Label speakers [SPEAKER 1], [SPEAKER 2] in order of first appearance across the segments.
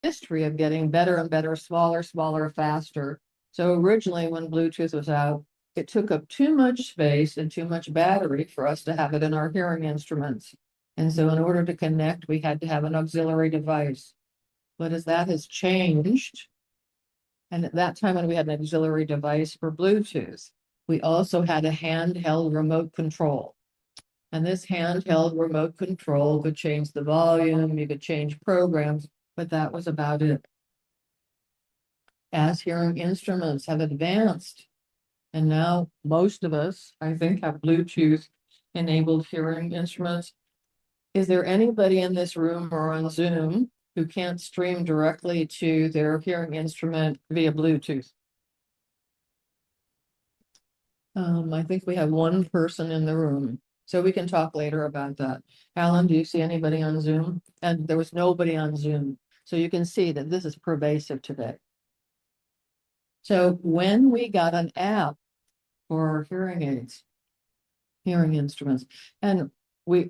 [SPEAKER 1] history of getting better and better, smaller, smaller, faster. So originally when Bluetooth was out, it took up too much space and too much battery for us to have it in our hearing instruments. And so in order to connect, we had to have an auxiliary device. But as that has changed, and at that time when we had an auxiliary device for Bluetooth, we also had a handheld remote control. And this handheld remote control could change the volume, you could change programs, but that was about it. As hearing instruments have advanced, and now most of us, I think, have Bluetooth enabled hearing instruments. Is there anybody in this room or on Zoom who can't stream directly to their hearing instrument via Bluetooth? I think we have one person in the room, so we can talk later about that. Alan, do you see anybody on Zoom? And there was nobody on Zoom, so you can see that this is pervasive today. So when we got an app for hearing aids, hearing instruments, and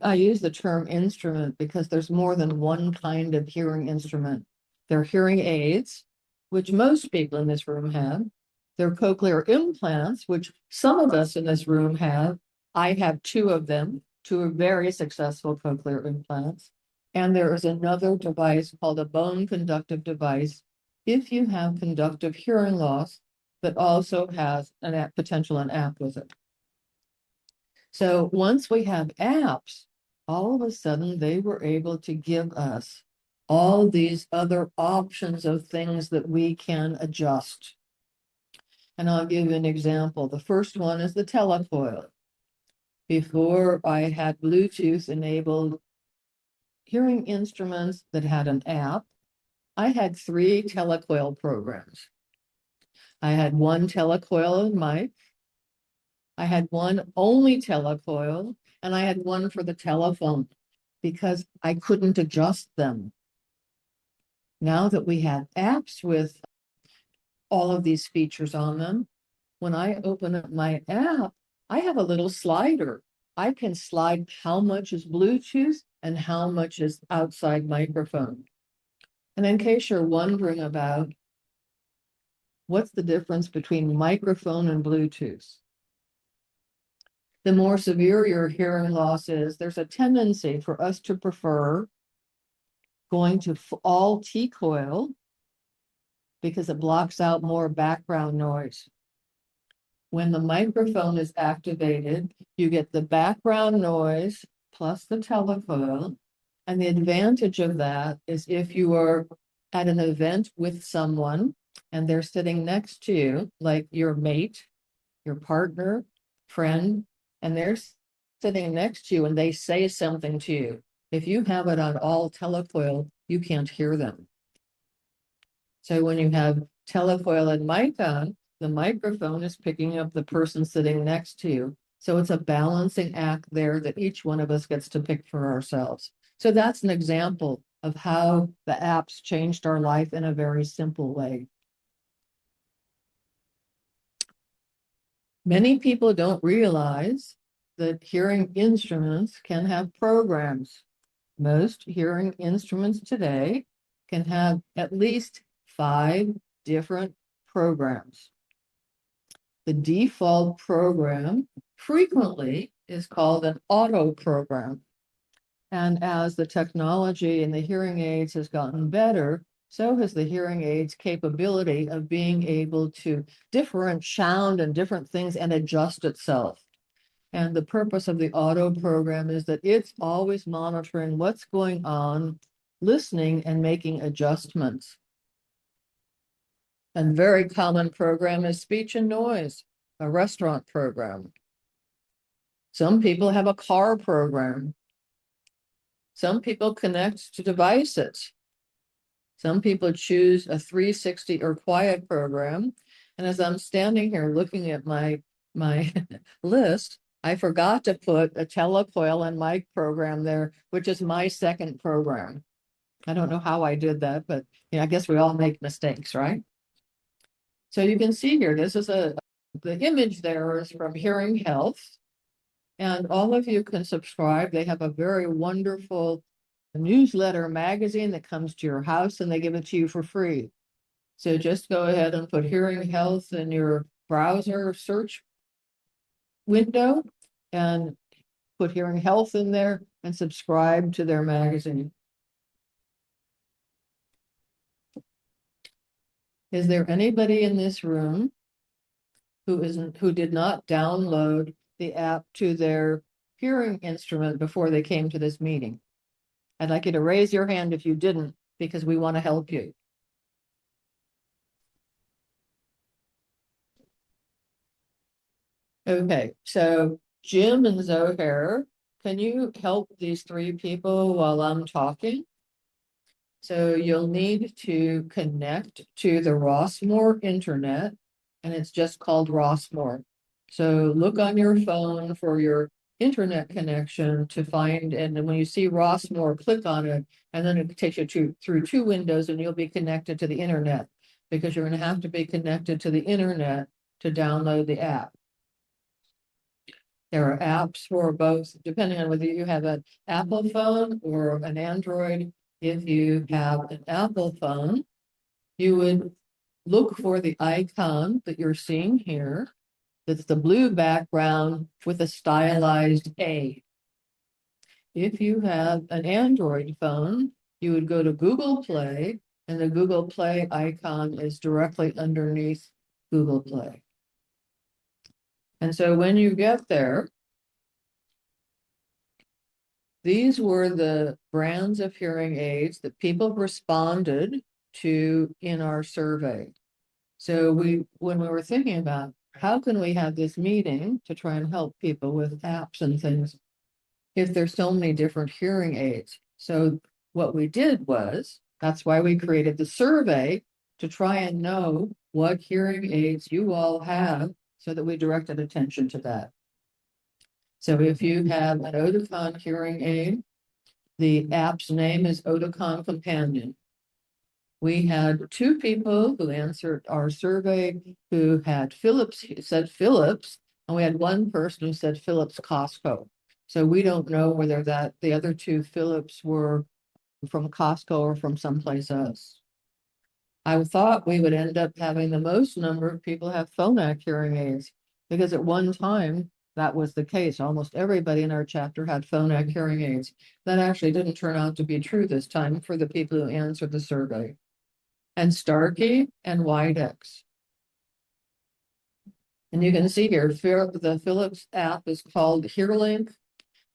[SPEAKER 1] I use the term instrument because there's more than one kind of hearing instrument. There are hearing aids, which most people in this room have. There are cochlear implants, which some of us in this room have. I have two of them, two very successful cochlear implants. And there is another device called a bone conductive device if you have conductive hearing loss that also has an potential an app with it. So once we have apps, all of a sudden they were able to give us all these other options of things that we can adjust. And I'll give you an example. The first one is the telecoil. Before I had Bluetooth enabled hearing instruments that had an app, I had 3 telecoil programs. I had one telecoil and mic. I had one only telecoil, and I had one for the telephone because I couldn't adjust them. Now that we have apps with all of these features on them, when I open up my app, I have a little slider. I can slide how much is Bluetooth and how much is outside microphone. And in case you're wondering about what's the difference between microphone and Bluetooth, the more severe your hearing loss is, there's a tendency for us to prefer going to all T-coil because it blocks out more background noise. When the microphone is activated, you get the background noise plus the telecoil. And the advantage of that is if you are at an event with someone and they're sitting next to you, like your mate, your partner, friend, and they're sitting next to you and they say something to you. If you have it on all telecoil, you can't hear them. So when you have telecoil and mic on, the microphone is picking up the person sitting next to you. So it's a balancing act there that each one of us gets to pick for ourselves. So that's an example of how the apps changed our life in a very simple way. Many people don't realize that hearing instruments can have programs. Most hearing instruments today can have at least 5 different programs. The default program frequently is called an auto program. And as the technology in the hearing aids has gotten better, so has the hearing aids capability of being able to different sound and different things and adjust itself. And the purpose of the auto program is that it's always monitoring what's going on, listening and making adjustments. A very common program is speech and noise, a restaurant program. Some people have a car program. Some people connect to devices. Some people choose a 360 or quiet program. And as I'm standing here looking at my list, I forgot to put a telecoil and mic program there, which is my second program. I don't know how I did that, but I guess we all make mistakes, right? So you can see here, this is the image there is from Hearing Health. And all of you can subscribe. They have a very wonderful newsletter magazine that comes to your house and they give it to you for free. So just go ahead and put hearing health in your browser search window and put hearing health in there and subscribe to their magazine. Is there anybody in this room who did not download the app to their hearing instrument before they came to this meeting? I'd like you to raise your hand if you didn't, because we want to help you. Okay, so Jim and Zohair, can you help these three people while I'm talking? So you'll need to connect to the Rossmore internet, and it's just called Rossmore. So look on your phone for your internet connection to find, and then when you see Rossmore, click on it, and then it takes you through two windows, and you'll be connected to the internet, because you're going to have to be connected to the internet to download the app. There are apps for both, depending on whether you have an Apple phone or an Android. If you have an Apple phone, you would look for the icon that you're seeing here. That's the blue background with a stylized A. If you have an Android phone, you would go to Google Play, and the Google Play icon is directly underneath Google Play. And so when you get there, these were the brands of hearing aids that people responded to in our survey. So when we were thinking about how can we have this meeting to try and help people with apps and things, if there's so many different hearing aids. So what we did was, that's why we created the survey, to try and know what hearing aids you all have so that we directed attention to that. So if you have an Oticon hearing aid, the app's name is Oticon Companion. We had two people who answered our survey who had said Philips, and we had one person who said Philips Costco. So we don't know whether the other two Philips were from Costco or from someplace else. I thought we would end up having the most number of people have Phonak hearing aids, because at one time that was the case. Almost everybody in our chapter had Phonak hearing aids. That actually didn't turn out to be true this time for the people who answered the survey. And Starkey and Widex. And you can see here, the Philips app is called HearLink.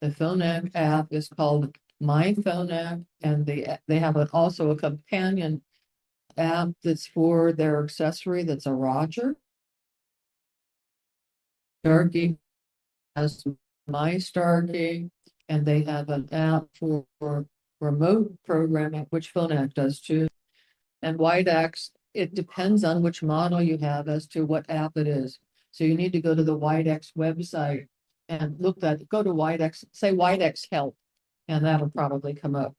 [SPEAKER 1] The Phonak app is called My Phonak, and they have also a companion app that's for their accessory that's a Roger. Starkey has My Starkey, and they have an app for remote programming, which Phonak does too. And Widex, it depends on which model you have as to what app it is. So you need to go to the Widex website and go to Widex, say Widex help, and that'll probably come up.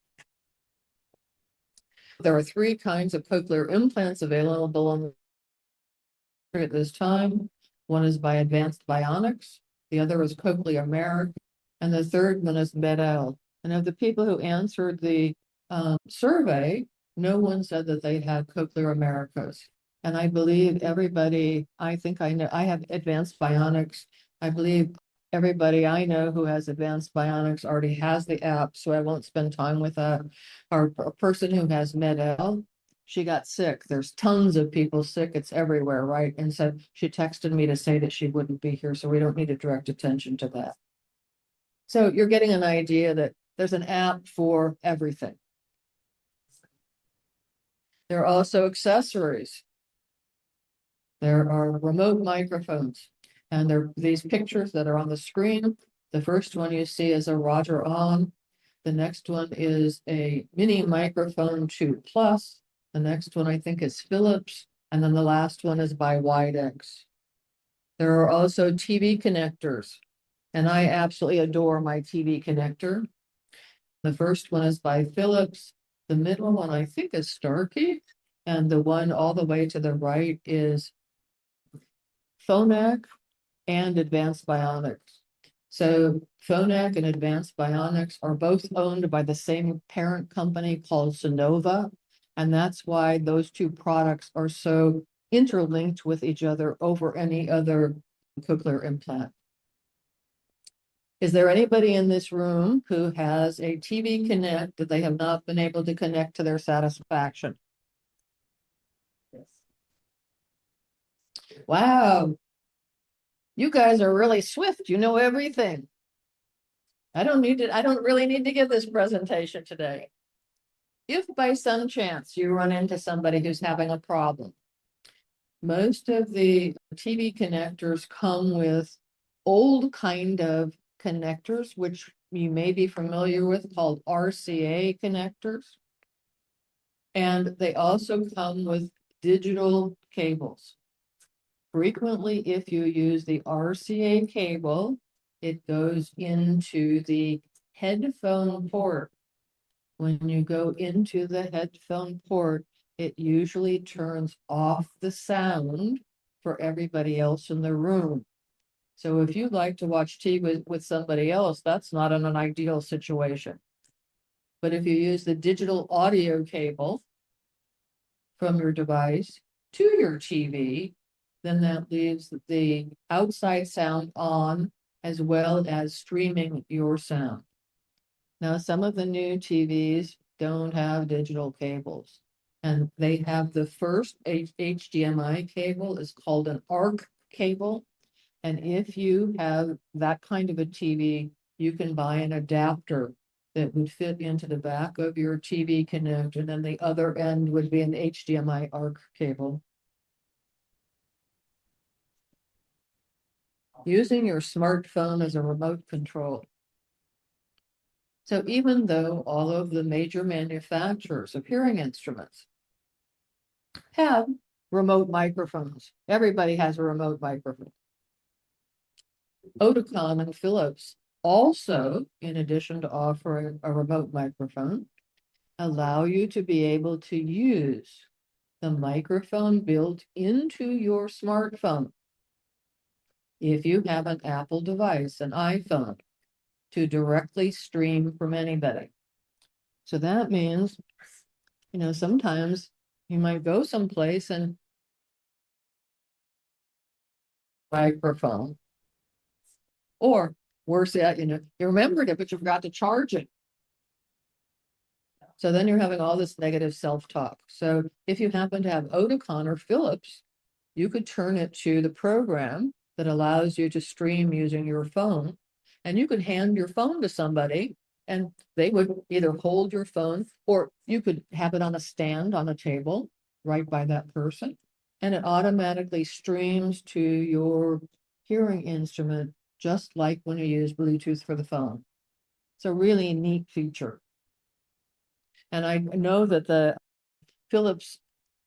[SPEAKER 1] There are three kinds of cochlear implants available on at this time. One is by Advanced Bionics, the other is Cochlear America, and the third one is Med-El. And of the people who answered the survey, no one said that they had Cochlear Americas. And I believe everybody, I think I know, I have Advanced Bionics. I believe everybody I know who has Advanced Bionics already has the app, so I won't spend time with that. Our person who has Med-El, she got sick. There's tons of people sick. It's everywhere, right? And so she texted me to say that she wouldn't be here, so we don't need to direct attention to that. So you're getting an idea that there's an app for everything. There are also accessories. There are remote microphones, and there are these pictures that are on the screen. The first one you see is a Roger On. The next one is a mini microphone 2 Plus. The next one I think is Philips, and then the last one is by Widex. There are also TV connectors, and I absolutely adore my TV connector. The first one is by Philips. The middle one I think is Starkey, and the one all the way to the right is Phonak and Advanced Bionics. So Phonak and Advanced Bionics are both owned by the same parent company called Sonova. And that's why those two products are so interlinked with each other over any other cochlear implant. Is there anybody in this room who has a TV Connect that they have not been able to connect to their satisfaction? Yes. Wow. You guys are really swift. You know everything. I don't really need to give this presentation today. If by some chance you run into somebody who's having a problem, most of the TV connectors come with old kind of connectors, which you may be familiar with, called RCA connectors. And they also come with digital cables. Frequently, if you use the RCA cable, it goes into the headphone port. When you go into the headphone port, it usually turns off the sound for everybody else in the room. So if you'd like to watch TV with somebody else, that's not an ideal situation. But if you use the digital audio cable from your device to your TV, then that leaves the outside sound on as well as streaming your sound. Now, some of the new TVs don't have digital cables, and they have the first HDMI cable is called an ARC cable. And if you have that kind of a TV, you can buy an adapter that would fit into the back of your TV Connect, and then the other end would be an HDMI ARC cable. Using your smartphone as a remote control. So even though all of the major manufacturers of hearing instruments have remote microphones, everybody has a remote microphone. Oticon and Philips also, in addition to offering a remote microphone, allow you to be able to use the microphone built into your smartphone. If you have an Apple device, an iPhone, to directly stream from anybody. So that means, sometimes you might go someplace and microphone, or worse yet, you remembered it, but you forgot to charge it. So then you're having all this negative self-talk. So if you happen to have Oticon or Philips, you could turn it to the program that allows you to stream using your phone. And you could hand your phone to somebody and they would either hold your phone, or you could have it on a stand on a table right by that person. And it automatically streams to your hearing instrument, just like when you use Bluetooth for the phone. It's a really neat feature. And I know that the Philips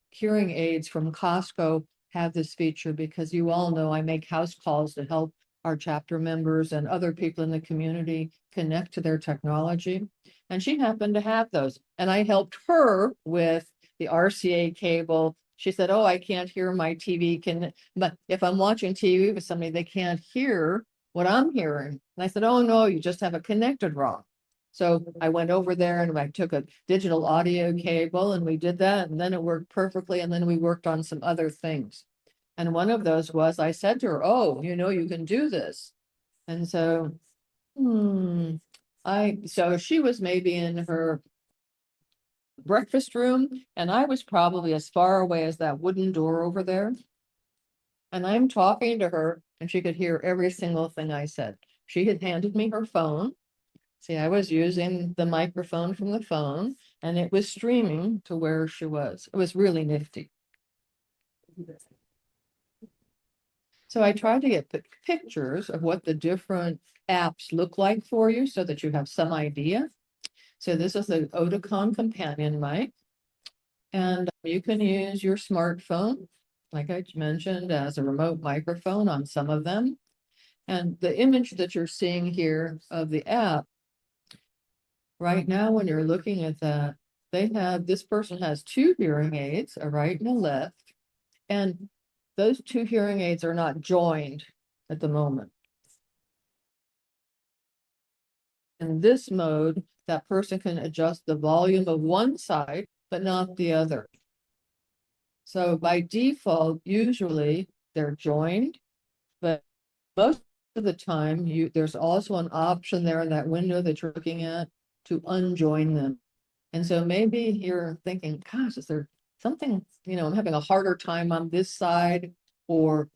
[SPEAKER 1] hearing aids from Costco have this feature because you all know I make house calls to help our chapter members and other people in the community connect to their technology. And she happened to have those. And I helped her with the RCA cable. She said, oh, I can't hear my TV. But if I'm watching TV with somebody, they can't hear what I'm hearing. And I said, oh, no, you just have it connected wrong. So I went over there and I took a digital audio cable and we did that, and then it worked perfectly. And then we worked on some other things. And one of those was I said to her, oh, you can do this. And so, so she was maybe in her breakfast room and I was probably as far away as that wooden door over there. And I'm talking to her and she could hear every single thing I said. She had handed me her phone. See, I was using the microphone from the phone and it was streaming to where she was. It was really nifty. So I tried to get pictures of what the different apps look like for you so that you have some idea. So this is the Oticon companion mic. And you can use your smartphone, like I mentioned, as a remote microphone on some of them. And the image that you're seeing here of the app, right now when you're looking at that, this person has two hearing aids, a right and a left. And those two hearing aids are not joined at the moment. in this mode, that person can adjust the volume of one side, but not the other. So by default, usually they're joined, but most of the time there's also an option there in that window that you're looking at to unjoin them. And so maybe you're thinking, gosh, is there something, I'm having a harder time on this side, or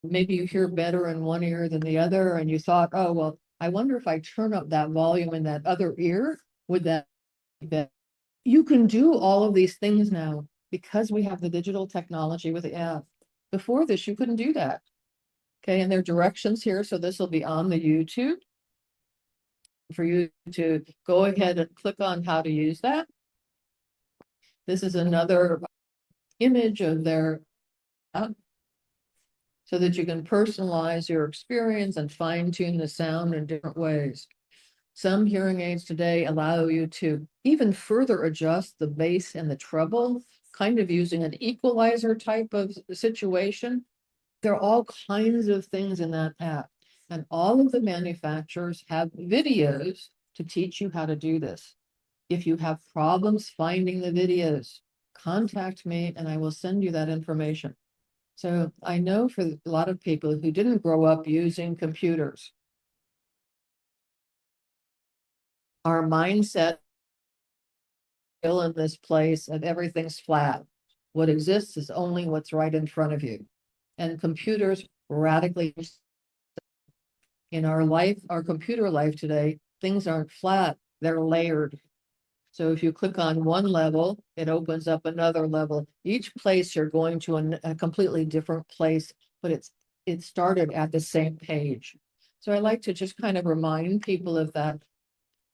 [SPEAKER 1] maybe you hear better in one ear than the other, and you thought, oh, well, I wonder if I turn up that volume in that other ear, would that be better? You can do all of these things now because we have the digital technology with the app. Before this, you couldn't do that. Okay, and there are directions here, so this will be on the YouTube for you to go ahead and click on how to use that. This is another image of their app so that you can personalize your experience and fine-tune the sound in different ways. Some hearing aids today allow you to even further adjust the bass and the treble, kind of using an equalizer type of situation. There are all kinds of things in that app, and all of the manufacturers have videos to teach you how to do this. If you have problems finding the videos, contact me and I will send you that information. So I know for a lot of people who didn't grow up using computers, our mindset still in this place of everything's flat. What exists is only what's right in front of you. And computers radically, in our life, our computer life today, things aren't flat, they're layered. So if you click on one level, it opens up another level. Each place you're going to a completely different place, but it started at the same page. So I like to just kind of remind people of that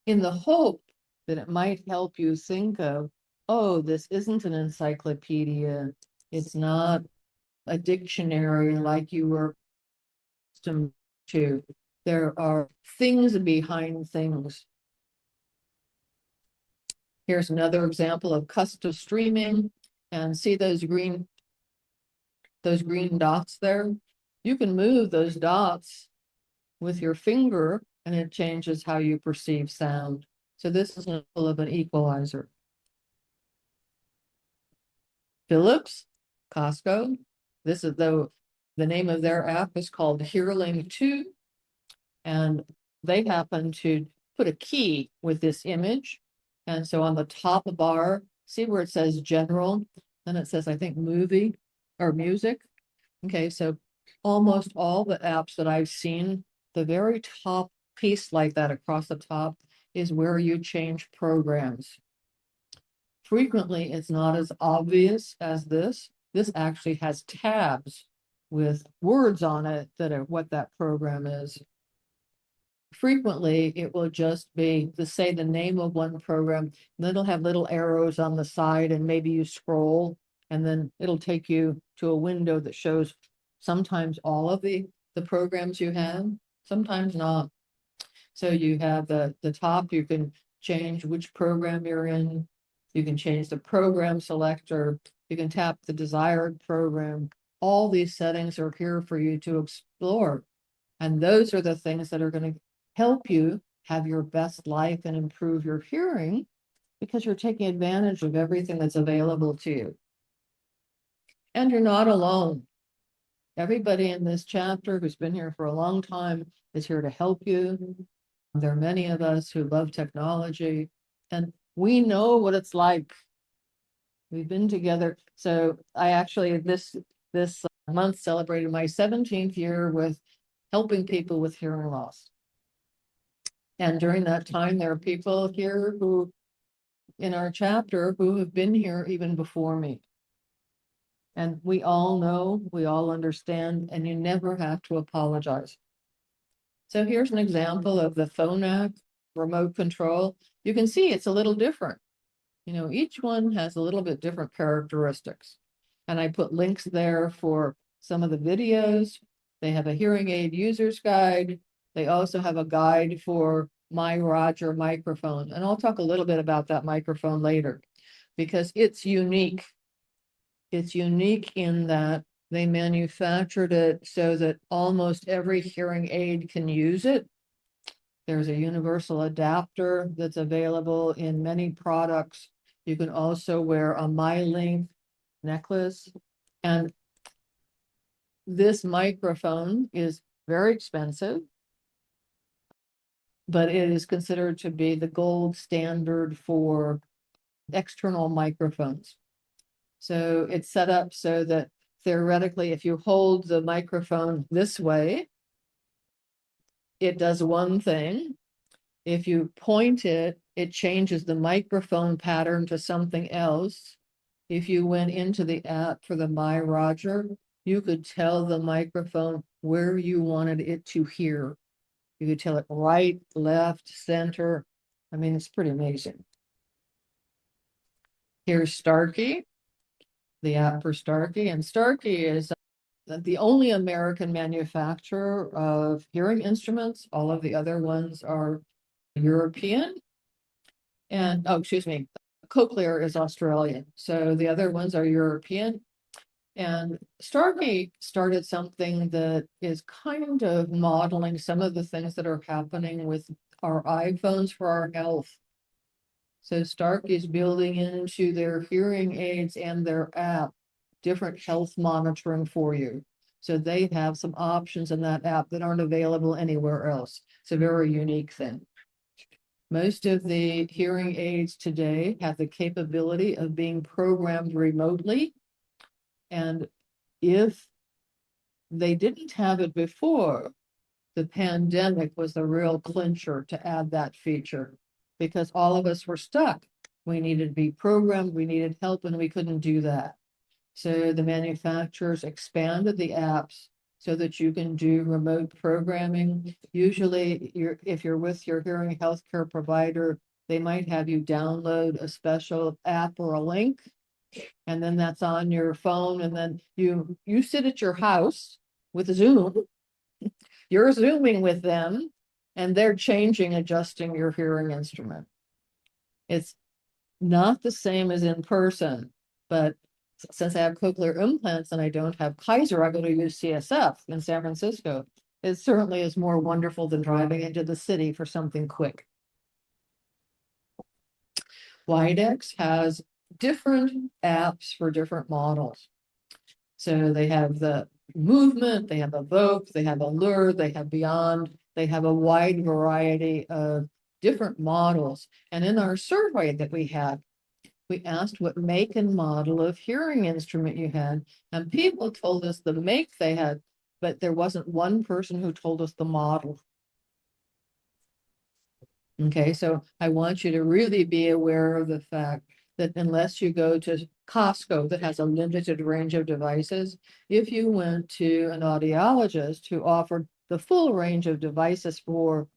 [SPEAKER 1] in the hope that it might help you think of, oh, this isn't an encyclopedia. It's not a dictionary like you were accustomed to. There are things behind things. Here's another example of custom streaming, and see those green dots there? You can move those dots with your finger and it changes how you perceive sound. So this is an example of an equalizer. Philips, Costco, this is the name of their app is called Hearling 2, and they happen to put a key with this image. And so on the top bar, see where it says general, then it says, I think, movie or music. Okay, so almost all the apps that I've seen, the very top piece like that across the top is where you change programs. Frequently, it's not as obvious as this. This actually has tabs with words on it that are what that program is. Frequently, it will just be to say the name of one program, then it'll have little arrows on the side, and maybe you scroll, and then it'll take you to a window that shows sometimes all of the programs you have, sometimes not. So you have the top, you can change which program you're in. You can change the program selector. You can tap the desired program. All these settings are here for you to explore. And those are the things that are going to help you have your best life and improve your hearing, because you're taking advantage of everything that's available to you. And you're not alone. Everybody in this chapter who's been here for a long time is here to help you. There are many of us who love technology, and we know what it's like. We've been together. So I actually, this month celebrated my 17th year with helping people with hearing loss. And during that time, there are people here who, in our chapter, who have been here even before me. And we all know, we all understand, and you never have to apologize. So here's an example of the Phonak remote control. You can see it's a little different. Each one has a little bit different characteristics. And I put links there for some of the videos. They have a hearing aid user's guide. They also have a guide for my Roger microphone. And I'll talk a little bit about that microphone later, because it's unique. It's unique in that they manufactured it so that almost every hearing aid can use it. There's a universal adapter that's available in many products. You can also wear a MyLink necklace. And this microphone is very expensive, but it is considered to be the gold standard for external microphones. So it's set up so that theoretically, if you hold the microphone this way, it does one thing. If you point it, it changes the microphone pattern to something else. If you went into the app for the My Roger, you could tell the microphone where you wanted it to hear. You could tell it right, left, center. I mean, it's pretty amazing. Here's Starkey, the app for Starkey. And Starkey is the only American manufacturer of hearing instruments. All of the other ones are European. And, oh, excuse me, cochlear is Australian. So the other ones are European. And Starkey started something that is kind of modeling some of the things that are happening with our iPhones for our health. So Starkey is building into their hearing aids and their app different health monitoring for you. So they have some options in that app that aren't available anywhere else. It's a very unique thing. Most of the hearing aids today have the capability of being programmed remotely. And if they didn't have it before, the pandemic was the real clincher to add that feature because all of us were stuck. We needed to be programmed, we needed help, and we couldn't do that. So the manufacturers expanded the apps so that you can do remote programming. Usually, if you're with your hearing healthcare provider, they might have you download a special app or a link, and then that's on your phone, and then you sit at your house with Zoom. You're Zooming with them, and they're adjusting your hearing instrument. It's not the same as in person, but since I have cochlear implants and I don't have Kaiser, I go to UCSF in San Francisco. It certainly is more wonderful than driving into the city for something quick. Widex has different apps for different models. So they have the movement, they have Evoke, they have Allure, they have Beyond, they have a wide variety of different models. And in our survey that we had, we asked what make and model of hearing instrument you had, and people told us the make they had, but there wasn't one person who told us the model. Okay, so I want you to really be aware of the fact that unless you go to Costco that has a limited range of devices, if you went to an audiologist who offered the full range of devices for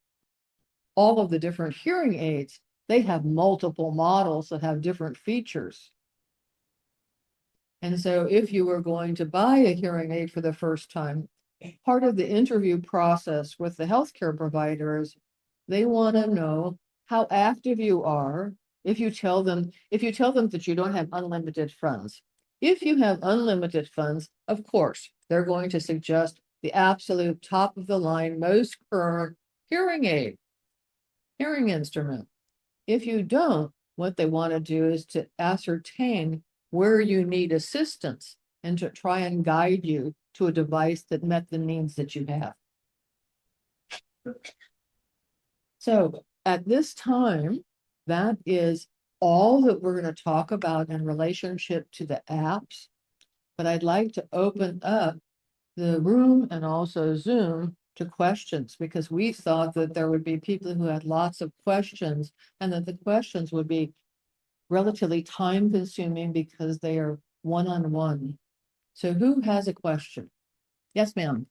[SPEAKER 1] all of the different hearing aids, they have multiple models that have different features. And so if you were going to buy a hearing aid for the first time, part of the interview process with the healthcare providers, they want to know how active you are. If you tell them that you don't have unlimited funds. If you have unlimited funds, of course, they're going to suggest the absolute top of the line, most current hearing aid, hearing instrument. If you don't, what they want to do is to ascertain where you need assistance and to try and guide you to a device that met the needs that you have. So at this time, that is all that we're going to talk about in relationship to the apps. But I'd like to open up the room and also Zoom to questions because we thought that there would be people who had lots of questions and that the questions would be relatively time consuming because they are one-on-one. So who has a question? Yes, ma'am.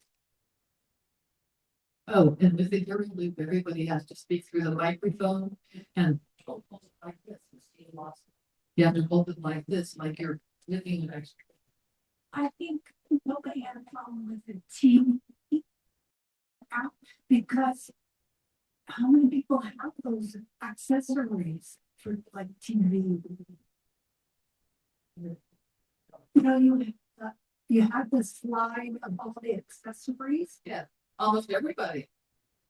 [SPEAKER 1] Oh, and with the hearing loop, everybody has to speak through the microphone and hold it like this. You have to hold it like this, like you're looking at extra.
[SPEAKER 2] I think nobody had a problem with the team app because how many people have those accessories for like TV? You have this slide of all the accessories.
[SPEAKER 1] Yeah, almost everybody.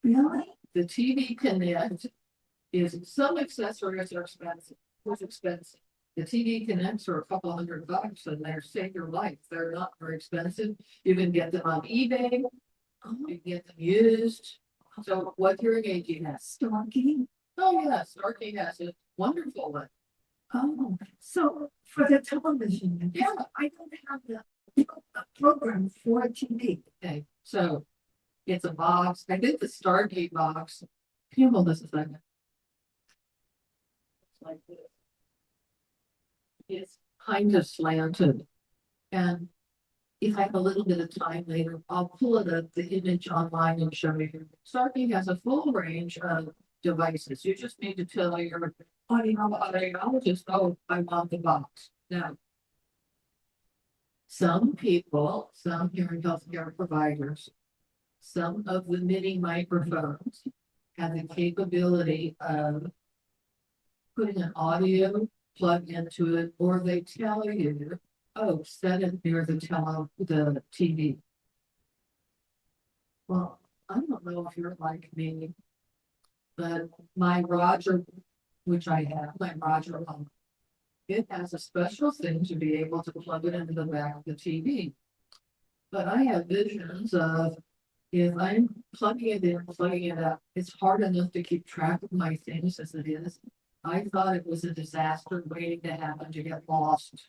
[SPEAKER 2] Really?
[SPEAKER 1] the TV Connect is, some accessories are expensive, was expensive. The TV Connects are a couple $100 and they're save your life. They're not very expensive. You can get them on eBay. You can get them used. So what hearing aid do you have?
[SPEAKER 2] Starkey.
[SPEAKER 1] Oh, yeah, Starkey has a wonderful one.
[SPEAKER 2] Oh, so for the television,
[SPEAKER 1] Yeah.
[SPEAKER 2] I don't have the program for TV.
[SPEAKER 1] Okay, so it's a box. I did the Stargate box. Can you hold this a second? It's like this. It's kind of slanted. And if I have a little bit of time later, I'll pull it up, the image online and show you. Starkey has a full range of devices. You just need to tell your audiologist, oh, I want the box. Now, some people, some hearing healthcare providers, some of the mini microphones have the capability of putting an audio plug into it, or they tell you, oh, set it near the TV. Well, I don't know if you're like me, but my Roger, which I have, my Roger, it has a special thing to be able to plug it into the back of the TV. But I have visions of, if I'm plugging it in, plugging it out, it's hard enough to keep track of my things as it is. I thought it was a disaster waiting to happen to get lost.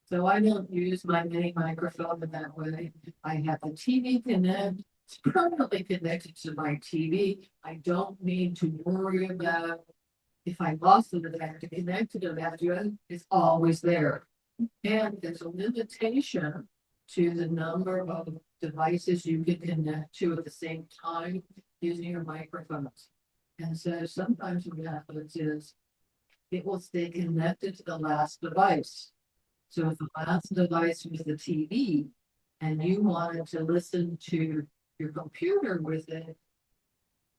[SPEAKER 1] So I don't use my mini microphone in that way. I have the TV Connect. It's permanently connected to my TV. I don't need to worry about if I lost it, I have to connect it, it's always there. And there's a limitation to the number of devices you can connect to at the same time using your microphones. And so sometimes what happens is it will stay connected to the last device. So if the last device was the TV and you wanted to listen to your computer with it,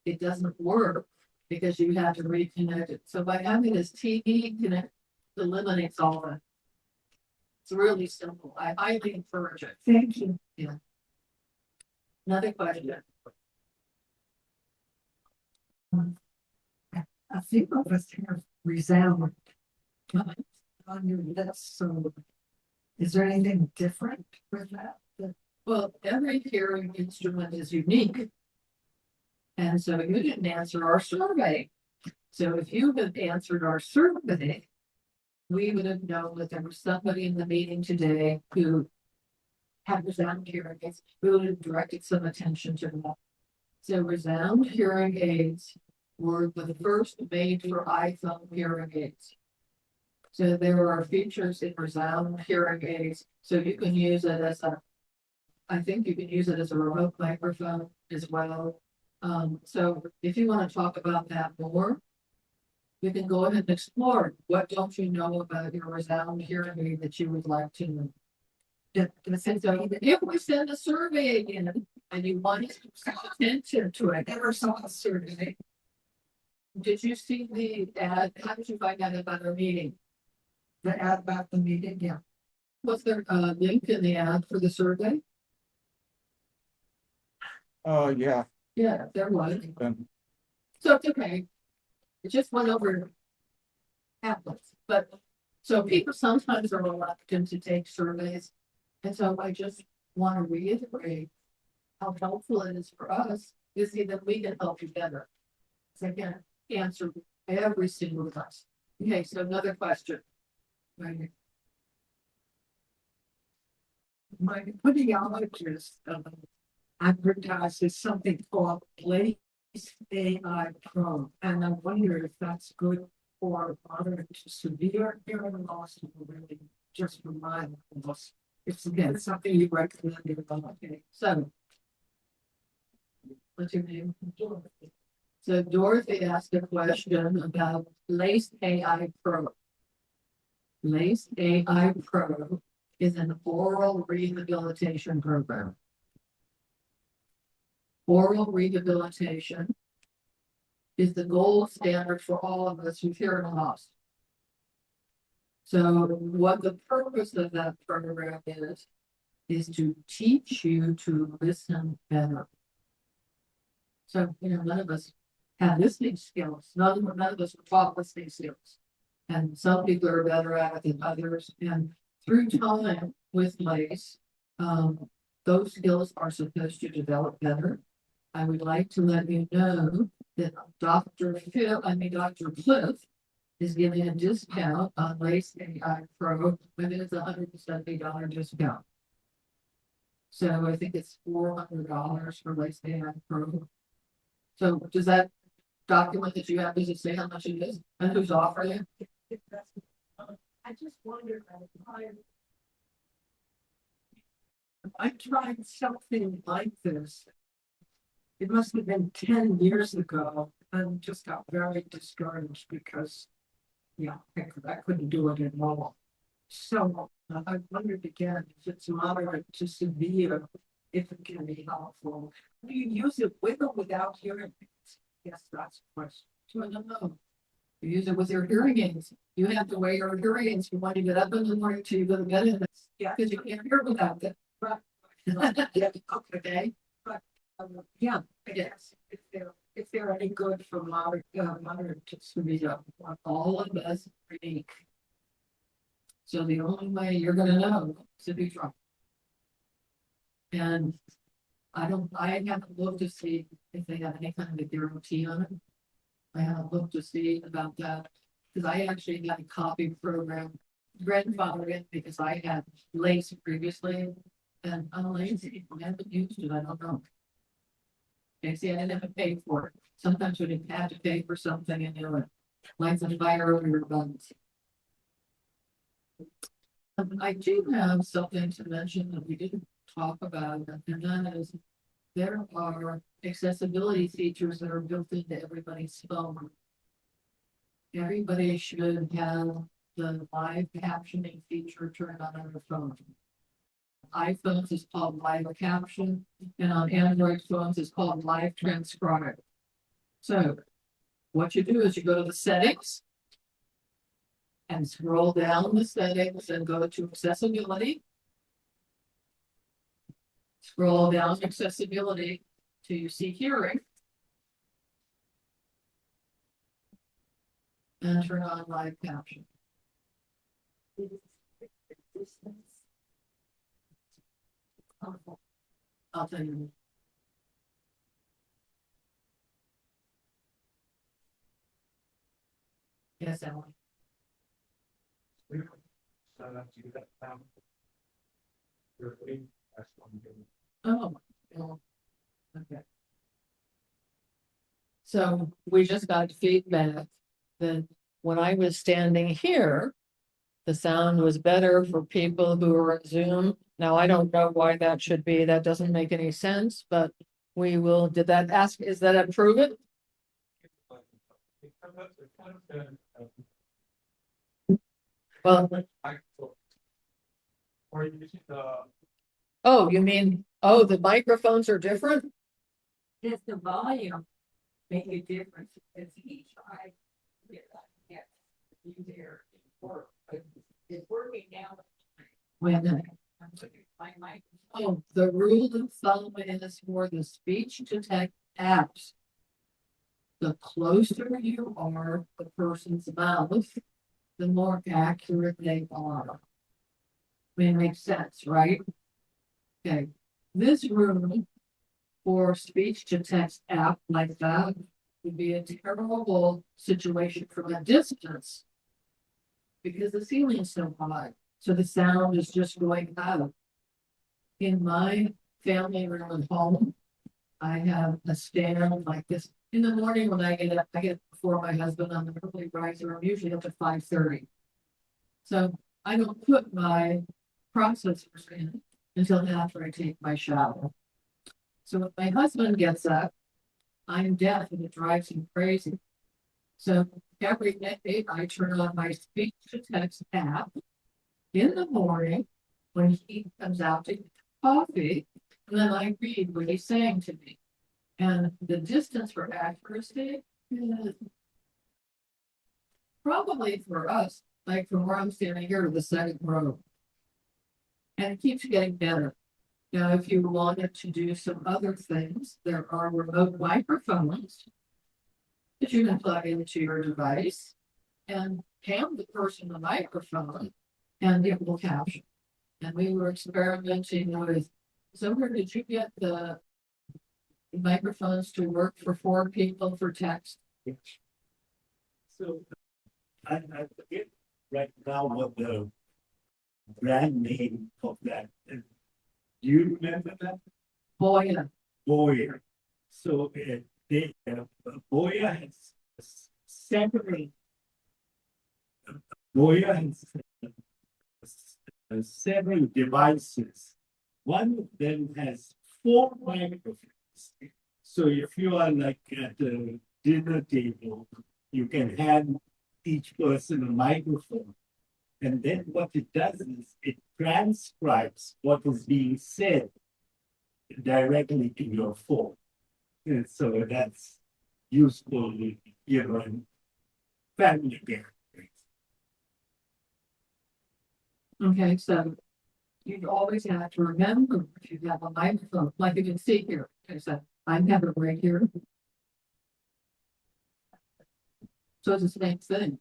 [SPEAKER 1] it doesn't work because you have to reconnect it. So by having this TV connect, eliminates all that. It's really simple. I highly encourage it.
[SPEAKER 2] Thank you.
[SPEAKER 1] Yeah. Another question.
[SPEAKER 2] A few of us have resound on your lips, so is there anything different with that?
[SPEAKER 1] Well, every hearing instrument is unique. And so you didn't answer our survey. So if you had answered our survey, we would have known that there was somebody in the meeting today who had resound hearing aids. We would have directed some attention to that. So resound hearing aids were the first made for iPhone hearing aids. So there are features in resound hearing aids. So you can use it as I think you can use it as a remote microphone as well. So if you want to talk about that more, you can go ahead and explore. What don't you know about your resound hearing aid that you would like to know? And so if we send a survey again and you want to pay attention to it,
[SPEAKER 2] Never saw a survey.
[SPEAKER 1] did you see the ad? How did you find out about our meeting?
[SPEAKER 2] The ad about the meeting, yeah.
[SPEAKER 1] Was there a link in the ad for the survey?
[SPEAKER 3] Yeah,
[SPEAKER 1] Yeah, there was.
[SPEAKER 3] then,
[SPEAKER 1] So it's okay. It just went over applets, but so people sometimes are reluctant to take surveys. And so I just want to reiterate how helpful it is for us to see that we can help you better. So I can answer every single question. Okay, so another question. Right.
[SPEAKER 2] My audiologist advertises something called Place AI Pro, and I wonder if that's good for moderate to severe hearing loss or really just for mild loss. It's again something you recommend.
[SPEAKER 1] Okay, so what's your name? So Dorothy asked a question about Lace AI Pro. Lace AI Pro is an oral rehabilitation program. Oral rehabilitation is the gold standard for all of us with hearing loss. So what the purpose of that program is to teach you to listen better. So, none of us have listening skills, none of us were taught listening skills. And some people are better at it than others, and through time with Lace, those skills are supposed to develop better. I would like to let you know that Dr. Cliff is giving a discount on Lace AI Pro, but it's $170 discount. So I think it's $400 for Lace AI Pro. So does that document that you have, does it say how much it is and who's offering it?
[SPEAKER 2] I just wondered, I tried something like this. It must have been 10 years ago and just got very discouraged because, yeah, I couldn't do it at all. So I wondered again if it's moderate to severe, if it can be helpful. Do you use it with or without hearing aids? Yes, that's the question.
[SPEAKER 1] So I don't know. You use it with your hearing aids. You have to wear your hearing aids. You want to get up in the morning till you go to bed in it.
[SPEAKER 2] Yeah.
[SPEAKER 1] Because you can't hear without them.
[SPEAKER 2] Right.
[SPEAKER 1] Yeah, okay.
[SPEAKER 2] Yeah, I guess if they're any good for moderate to severe.
[SPEAKER 1] All of us are unique. So the only way you're gonna know is if you try. And I haven't looked to see if they have any kind of a guarantee on it. I haven't looked to see about that, because I actually had a copy program grandfathered in because I had Lace previously, and I'm lazy, I haven't used it, I don't know. Okay, see, I didn't have to pay for it. Sometimes we didn't have to pay for something and it lights on fire over your buttons. I do have something to mention that we didn't talk about, and that is there are accessibility features that are built into everybody's phone. Everybody should have the live captioning feature turned on their phone. iPhones is called live caption, and on Android phones is called live transcribe. So what you do is you go to the settings and scroll down the settings and go to accessibility. Scroll down accessibility till you see hearing. And turn on live caption. I'll tell you. Yes, Ellen. Oh, well, okay. So we just got feedback that when I was standing here, the sound was better for people who are on Zoom. Now, I don't know why that should be. That doesn't make any sense, but we will, is that approve it? Well, oh, you mean, oh, the microphones are different?
[SPEAKER 2] Does the volume make a difference? It's each eye. It's working now.
[SPEAKER 1] Wait a minute. Oh, the rule of thumb is for the speech to text apps. The closer you are the person's mouth, the more accurate they are. I mean, it makes sense, right? Okay, this room for speech to text app like that would be a terrible situation from a distance because the ceiling is so high, so the sound is just going out. In my family room at home, I have a stand like this. In the morning when I get up, I get before my husband on the early riser. I'm usually up at 5:30. So I don't put my processors in until after I take my shower. So when my husband gets up, I'm deaf and it drives him crazy. So every night I turn on my speech to text app in the morning when he comes out to get coffee, and then I read what he's saying to me. And the distance for accuracy is probably for us, like from where I'm standing here to the second row. And it keeps getting better. Now, if you wanted to do some other things, there are remote microphones that you can plug into your device and hand the person the microphone and it will caption. And we were experimenting with, so where did you get the microphones to work for 4 people for text?
[SPEAKER 3] So I forget right now what the brand name of that is. Do you remember that?
[SPEAKER 1] Boya.
[SPEAKER 3] Boya. So Boya has several. Boya has several devices. One of them has 4 microphones. So if you are like at a dinner table, you can hand each person a microphone. And then what it does is it transcribes what is being said directly to your phone. And so that's useful, in family gatherings.
[SPEAKER 1] Okay, so you always have to remember if you have a microphone, like you can see here. Okay, so I have it right here. So it's the same thing.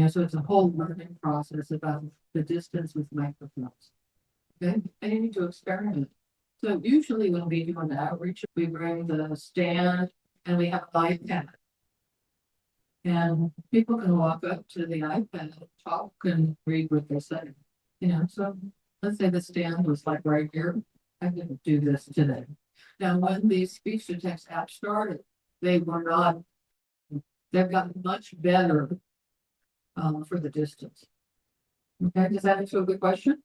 [SPEAKER 1] So it's a whole learning process about the distance with microphones. Okay, and you need to experiment. So usually when we do an outreach, we bring the stand and we have an iPad. And people can walk up to the iPad, talk and read what they're saying. So let's say the stand was like right here. I didn't do this today. Now, when these speech to text apps started, they've gotten much better for the distance. Okay, does that answer the question?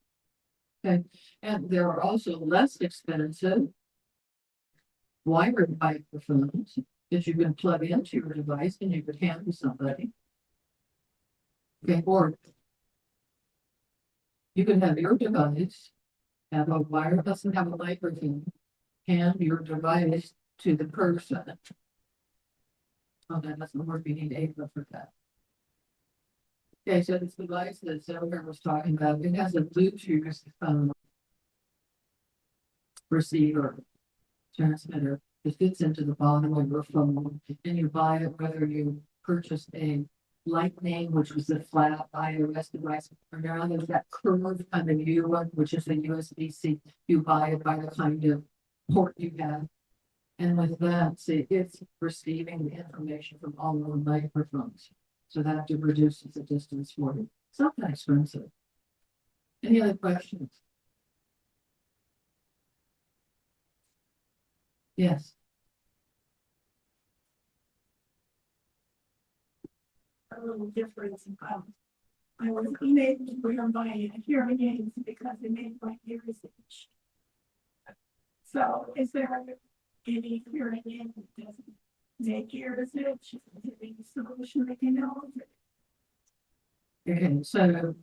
[SPEAKER 1] Okay, and there are also less expensive wired microphones that you can plug into your device and you could hand to somebody. Okay, or you can have your device have a wire, doesn't have a microphone, hand your device to the person. Oh, that doesn't work. We need Ava for that. Okay, so this device that Zilker was talking about, it has a Bluetooth receiver transmitter. It fits into the bottom of your phone, and you buy it whether you purchase a Lightning, which is a flat iOS device, or now there's that curved kind of new one, which is a USB-C. You buy it by the kind of port you have. And with that, see, it's receiving the information from all of the microphones. So that reduces the distance for you. It's not that expensive. Any other questions? Yes.
[SPEAKER 2] A little difference. I was unable to wear my hearing aids because they made my ears itch. So is there any hearing aid that doesn't make ears itch? Is there any solution they can know?
[SPEAKER 1] Okay, so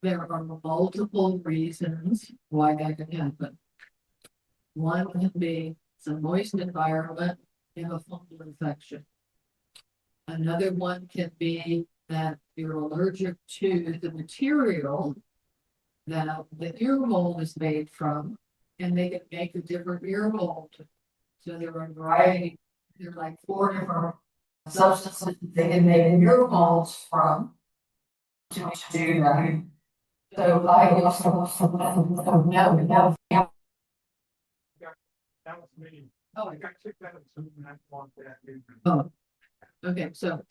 [SPEAKER 1] there are multiple reasons why that can happen. One can be it's a moist environment in a fungal infection. Another one can be that you're allergic to the material that the ear mold is made from, and they can make a different ear mold. So there are a variety, there are like 4 different substances they can make ear molds from to do that. So I also know.
[SPEAKER 3] That was me.
[SPEAKER 1] Oh,
[SPEAKER 3] I got kicked out of Zoom and I want that.
[SPEAKER 1] Oh, okay, so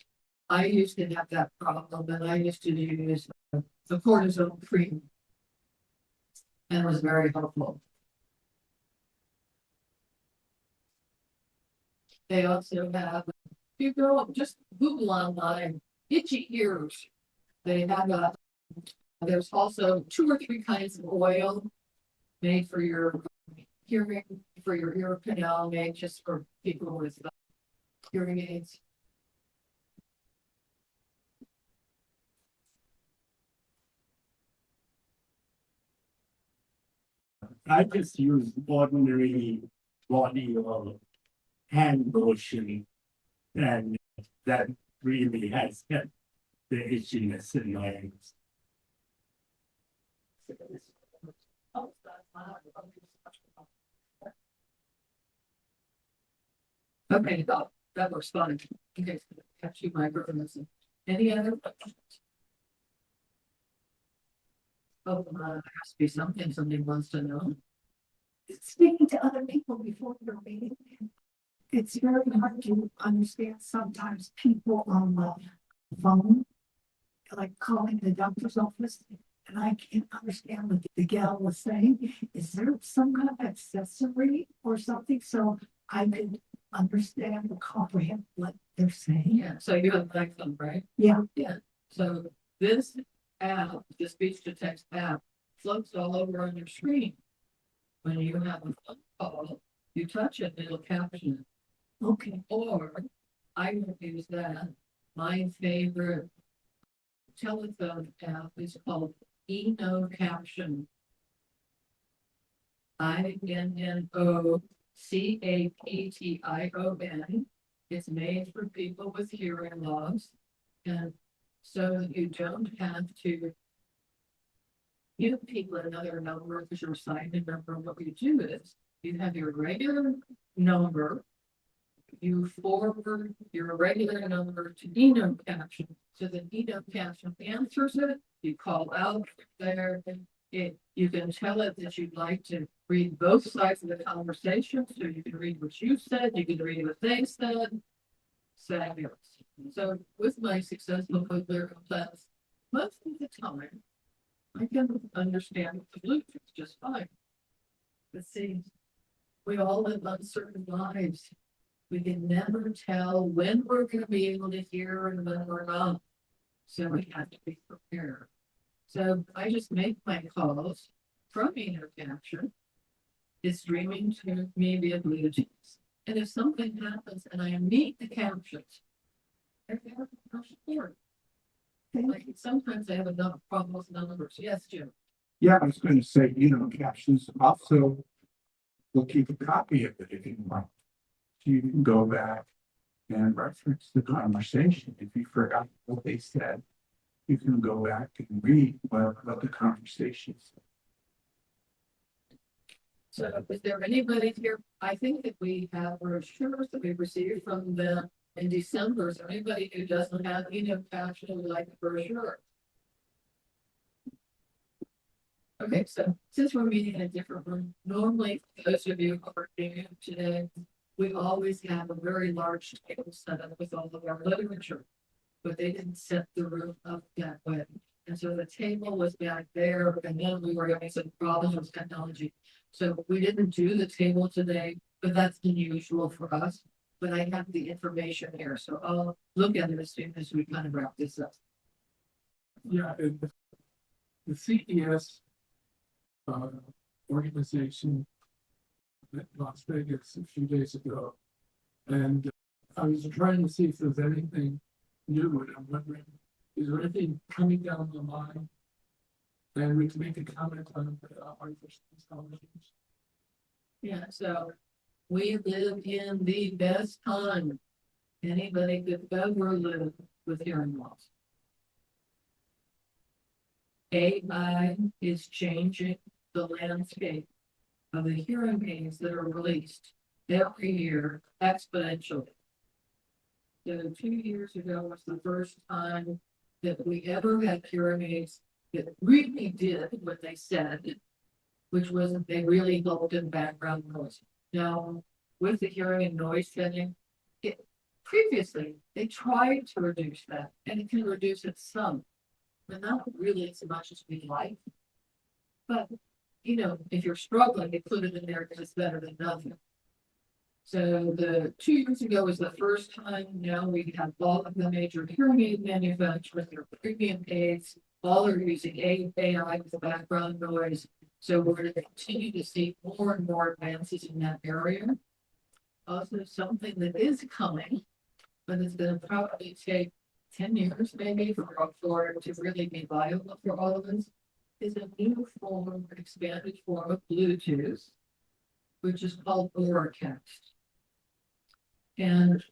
[SPEAKER 1] I used to have that problem, and I used to use the cortisone cream. And it was very helpful. They also have, if you go just Google online, itchy ears. They have there's also 2 or 3 kinds of oil made for your hearing, for your ear canal, made just for people with hearing aids.
[SPEAKER 3] I just use ordinary body or hand lotion, and that really has kept the itchiness in my hands.
[SPEAKER 1] Okay, that works fine. Okay, so have two microphones. Any other questions? Oh, there has to be something somebody wants to know.
[SPEAKER 2] Speaking to other people before your meeting, it's very hard to understand sometimes people on the phone, like calling the doctor's office, and I can't understand what the gal was saying. Is there some kind of accessory or something so I could understand or comprehend what they're saying?
[SPEAKER 1] Yeah, so you have that phone, right?
[SPEAKER 2] Yeah,
[SPEAKER 1] Yeah, so this app, the speech to text app, floats all over on your screen. When you have a phone call, you touch it, it'll caption it,
[SPEAKER 2] okay,
[SPEAKER 1] or I would use that. My favorite telephone app is called Caption. INNOCAPTION. It's made for people with hearing loss. And so you don't have to give people another number because your assigned number. What you do is you have your regular number, you forward your regular number to Caption. So the Caption answers it, you call out there, you can tell it that you'd like to read both sides of the conversation. So you can read what you said, you can read what they said. Fabulous. So with my successful cochlear implants, most of the time, I can understand the Bluetooth just fine. But see, we all live uncertain lives. We can never tell when we're going to be able to hear and when we're not. So we have to be prepared. So I just make my calls from Caption. It's streaming to me via Bluetooth. And if something happens and I meet the captions, I have no support. Like sometimes I have enough problems with numbers. Yes, Jim.
[SPEAKER 4] Yeah, I was going to say, captions also will keep a copy of it if you want. So you can go back and reference the conversation. If you forgot what they said, you can go back and read what the conversation said.
[SPEAKER 1] So is there anybody here? I think that we have brochures that we received from them in December. Is there anybody who doesn't have caption would like a brochure? Okay, so since we're meeting in a different room, normally those of you who are new today, we always have a very large table set up with all of our literature, but they didn't set the room up that way. And so the table was back there, and then we were having some problems with technology. So we didn't do the table today, but that's unusual for us. But I have the information here, so I'll look at it as soon as we kind of wrap this up.
[SPEAKER 5] Yeah, and the CES organization at Las Vegas a few days ago. And I was trying to see if there's anything new, and I'm wondering, is there anything coming down the line? And we can make a comment on artificial intelligence.
[SPEAKER 1] Yeah, so we live in the best time anybody could ever live with hearing loss. AI is changing the landscape of the hearing aids that are released every year exponentially. So 2 years ago was the first time that we ever had hearing aids that really did what they said, which was that they really helped in background noise. Now, with the hearing and noise setting, previously they tried to reduce that, and it can reduce it some, but not really as much as we'd like. But if you're struggling, they put it in there because it's better than nothing. So the 2 years ago was the first time. Now we have all of the major hearing aid manufacturers, their premium aids, all are using AI with background noise. So we're going to continue to see more and more advances in that area. Also, something that is coming, but it's going to probably take 10 years maybe for it to really be viable for all of us, is a new form, expanded form of Bluetooth, which is called broadcast. And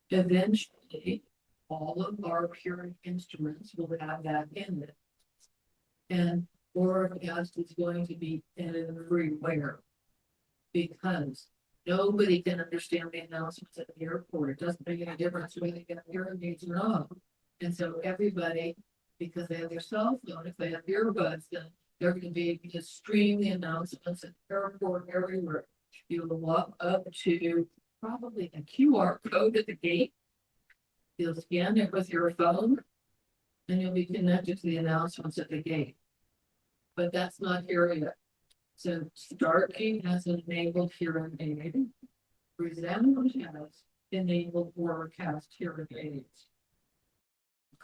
[SPEAKER 1] eventually, all of our hearing instruments will have that in it. And broadcast is going to be everywhere. Because nobody can understand the announcements at the airport. It doesn't make any difference whether they get hearing aids or not. And so everybody, because they have their cell phone, if they have earbuds, then they're gonna be able to stream the announcements at the airport everywhere. You will walk up to probably a QR code at the gate. You'll scan it with your phone. And you'll be connected to the announcements at the gate. But that's not here yet. So Starkey has enabled hearing aid. Resound has enabled broadcast hearing aids.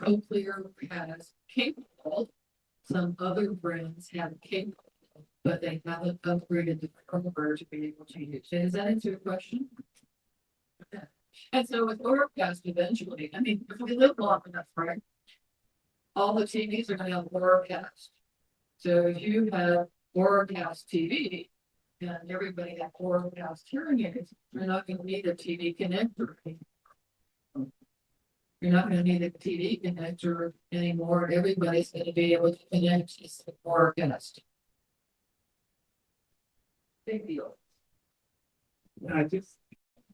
[SPEAKER 1] Cochlear has capable. Some other brands have capable, but they haven't upgraded the firmware to be able to use. Does that answer your question? Okay. And so with broadcast eventually, I mean, if we live long enough, right? All the TVs are gonna have broadcast. So if you have broadcast TV and everybody has broadcast hearing aids, you're not gonna need a TV connector. You're not gonna need a TV connector anymore. Everybody's gonna be able to connect to the broadcast. Big deal.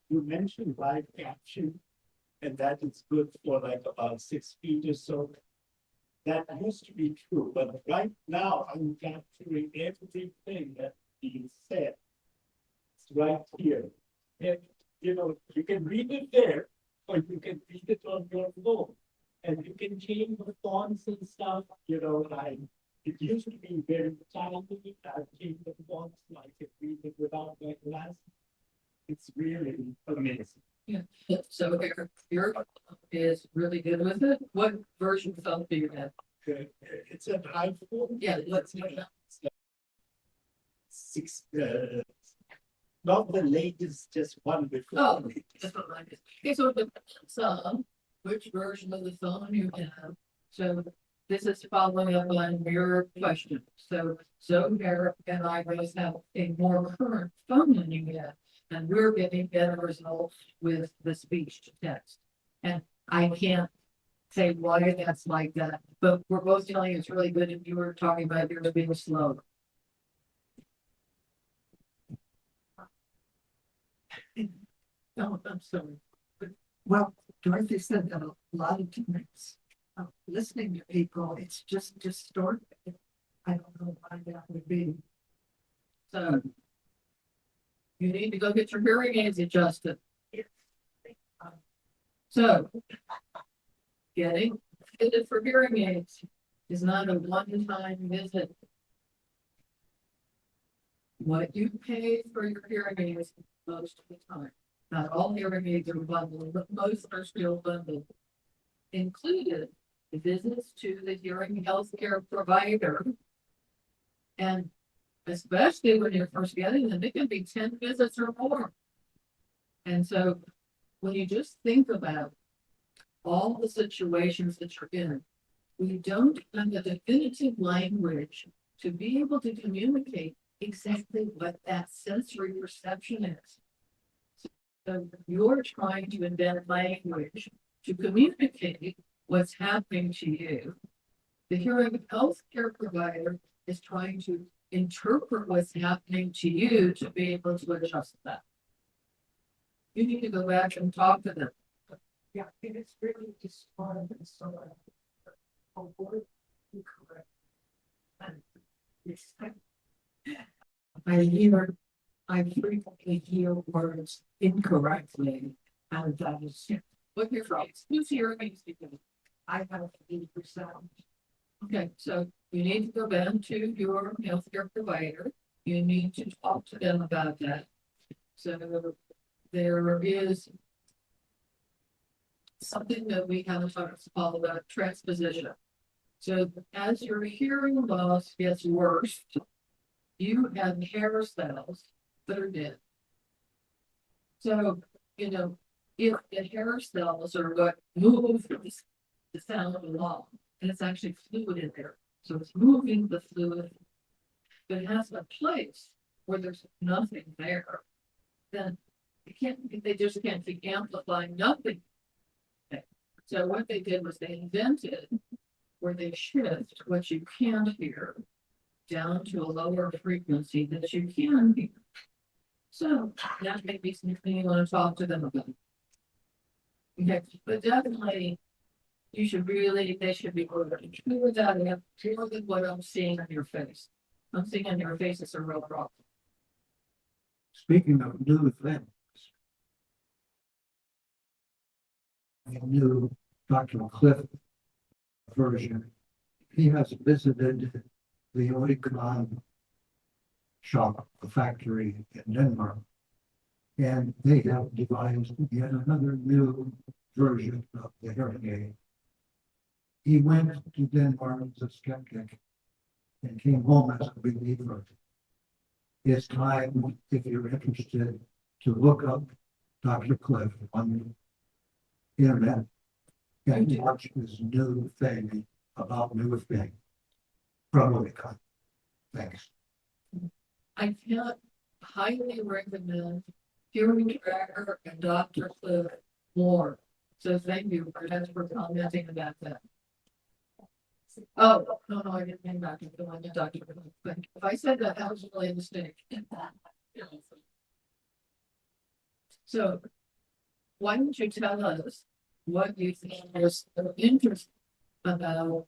[SPEAKER 3] You mentioned live caption, and that is good for like about 6 feet or so. That used to be true, but right now I'm capturing everything that being said. It's right here. And, you know, you can read it there, or you can read it on your phone. And you can change the fonts and stuff, you know, like, it used to be very tiny. I've changed the fonts, so I can read it without my glasses. It's really amazing.
[SPEAKER 1] So your is really good with it. What version of phone do you have?
[SPEAKER 3] It's an iPhone.
[SPEAKER 1] Yeah, let's know.
[SPEAKER 3] Six, not the latest, just one before.
[SPEAKER 1] Oh, that's what mine is. Okay, so it depends on which version of the phone you have. So this is following up on your question. So Eric and I both have a more current phone than you have. And we're getting better results with the speech to text. And I can't say why that's like that, but we're both telling you it's really good if you were talking about yours being slow.
[SPEAKER 2] No, I'm sorry. Well, Dorothy said that a lot of times, listening to people, it's just distorted. I don't know why that would be.
[SPEAKER 1] So you need to go get your hearing aids adjusted. So getting fitted for hearing aids is not a one-time visit. What you pay for your hearing aids most of the time. Not all hearing aids are bundled, but most are still bundled. Included visits to the hearing healthcare provider. And especially when you're first getting them, it can be 10 visits or more. And so when you just think about all the situations that you're in, we don't have the definitive language to be able to communicate exactly what that sensory perception is. So you're trying to invent language to communicate what's happening to you. The hearing healthcare provider is trying to interpret what's happening to you to be able to adjust that. You need to go back and talk to them.
[SPEAKER 2] Yeah, it is really distorted, so. Correct. And it's I frequently hear words incorrectly, and that is,
[SPEAKER 1] What you're from, who's hearing aids?
[SPEAKER 2] I have 80%.
[SPEAKER 1] Okay, so you need to go back to your healthcare provider. You need to talk to them about that. So there is something that we haven't talked about transposition. So as your hearing loss gets worse, you have hair cells that are dead. So, you know, if the hair cells are what move the sound along, and it's actually fluid in there. So it's moving the fluid, but it has a place where there's nothing there. Then they just can't keep amplifying nothing. Okay. So what they did was they invented where they shift what you can't hear down to a lower frequency that you can hear. So that may be something you want to talk to them about. Okay, but definitely, you should really, they should be ordered. Without it, more than what I'm seeing on your face. I'm seeing on your face is a real problem.
[SPEAKER 4] Speaking of new things. The new Dr. Cliff version. He has visited the Oicon shop, the factory in Denmark. And they have devised yet another new version of the hearing aid. He went to Denmark as a skeptic and came home as a believer. It's time, if you're interested, to look up Dr. Cliff on the internet and watch this new thing about new thing. Probably cut. Thanks.
[SPEAKER 1] I can't highly recommend Hearing Tracker and Dr. Cliff more. So thank you for commenting about that. Oh, no, I didn't mean Dr. Cliff, I meant Dr. Cliff. But if I said that, that was really a mistake. So why don't you tell us what you think is of interest about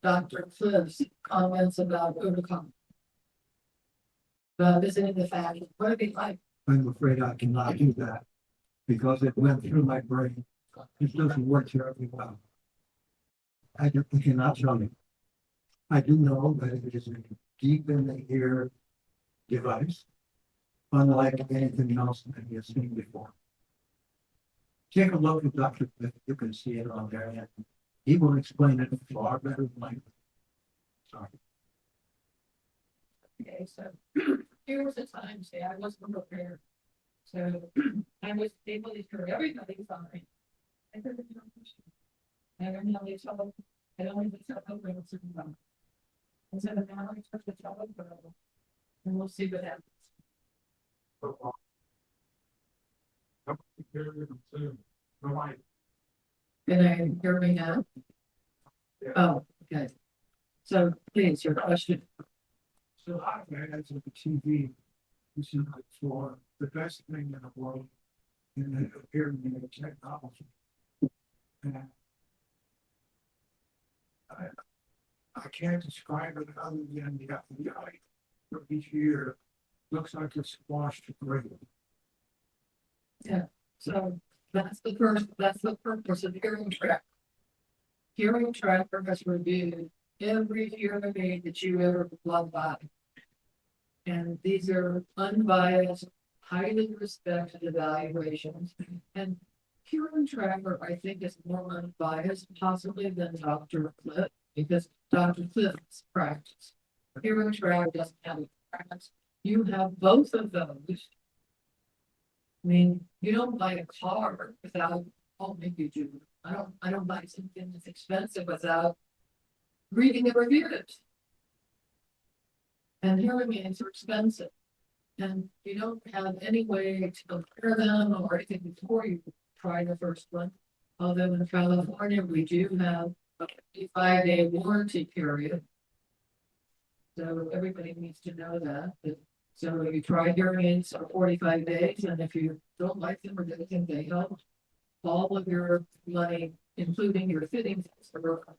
[SPEAKER 1] Dr. Cliff's comments about Udacom? Visiting the factory, what would it be like?
[SPEAKER 4] I'm afraid I cannot do that because it went through my brain. It doesn't work terribly well. I cannot tell you. I do know that it is a deep in the ear device, unlike anything else that you've seen before. Take a look at Dr. Cliff. You can see it on there, and he will explain it far better than I will. Sorry.
[SPEAKER 1] Okay, so here was the time, say I wasn't prepared. So I was able to hear everybody fine. I heard no question. I don't know, they told, I don't even tell over what's in them. And so now I took the telephone, and we'll see what happens. Can I hear me now? Oh, okay. So please, your question.
[SPEAKER 4] So I as a TV, this is for the best thing in the world in the hearing aid technology. And I can't describe it other than the eye for each year looks like it's washed gray.
[SPEAKER 1] Yeah, so that's the purpose of Hearing Tracker. Hearing Tracker has reviewed every hearing aid that you ever loved by. And these are unbiased, highly respected evaluations. And Hearing Tracker, I think, is more unbiased possibly than Dr. Cliff, because Dr. Cliff's practice. Hearing Tracker doesn't have a practice. You have both of those. I mean, you don't buy a car without, oh, maybe you do. I don't buy something that's expensive without reading the reviews. And hearing aids are expensive. And you don't have any way to compare them or anything before you try the first one. Although in California, we do have a 55-day warranty period. So everybody needs to know that. So you try hearing aids for 45 days, and if you don't like them or don't think they help, all of your money, including your fittings, are broken.